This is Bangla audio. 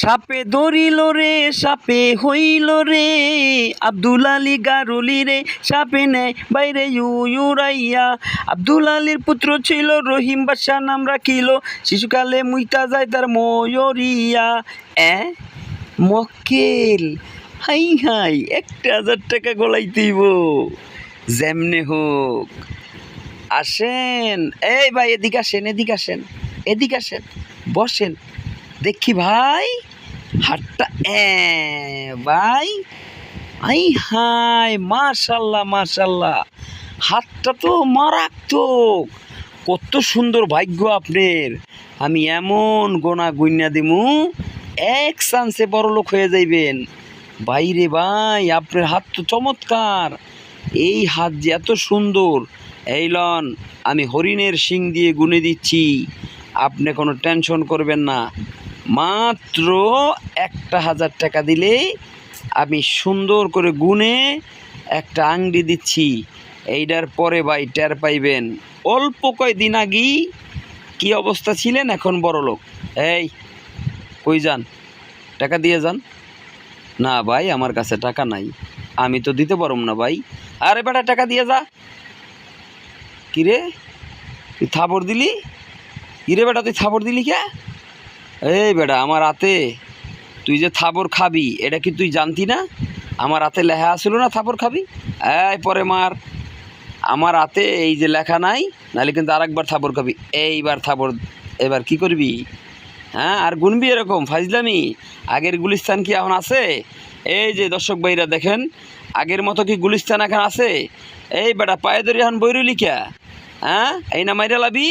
সাপে ধরিল রে সাপে হইল রে আব্দুল আলী গারুলি রে সাপে নেয় বাইরে উড়াইয়া। আব্দুল আলীর পুত্র ছিল রহিম বাদশা নাম রাখিল, শিশুকালে মুইতা যায় তার ময়ূরিয়া। মক্কেল হাই হাই 1,000 টাকা গলাইতেইব যেমনে হোক। আসেন এই ভাই, এদিকে আসেন, এদিকে আসেন, এদিকে আসেন, বসেন দেখি ভাই হাটটা। ভাই আই হাই মাশাল্লাহ মাশাল্লাহ, হাতটা তো মারাত্মক। কত সুন্দর ভাগ্য আপনার। আমি এমন গোনা গুইনা দিমু, এক চান্সে বড় লোক হয়ে যাইবেন। বাইরে ভাই আপনার হাত তো চমৎকার। এই হাত যে এত সুন্দর, এই লন আমি হরিণের শিং দিয়ে গুনে দিচ্ছি, আপনি কোনো টেনশন করবেন না। মাত্র 1,000 টাকা দিলে আমি সুন্দর করে গুনে একটা আংটি দিচ্ছি। এইটার পরে ভাই টের পাইবেন অল্প কয়দিন আগেই কি অবস্থা ছিলেন, এখন বড় লোক। এই কই যান, টাকা দিয়ে যান। না ভাই আমার কাছে টাকা নাই, আমি তো দিতে পারব না ভাই। আরে বেটা টাকা দিয়ে যা। কিরে তুই থাপড় দিলি? কিরে বেটা তুই থাপড় দিলি কে? এই বেটা আমার হাতে তুই যে থাপড় খাবি এটা কি তুই জানতি না? আমার হাতে লেখা আসলো না থাপড় খাবি। এই পরে মার, আমার হাতে এই যে লেখা নাই, নাহলে কিন্তু আরেকবার থাপড় খাবি। এইবার থাপড়, এবার কি করবি? হ্যাঁ আর গুনবি এরকম ফাইজলামি? আগের গুলিস্তান কি এখন আছে? এই যে দর্শক ভাইরা দেখেন, আগের মতো কি গুলিস্তান এখন আছে? এই বেটা পায়ে ধরে এখন বইরলি কে? হ্যাঁ এই না মাইরা লাবি।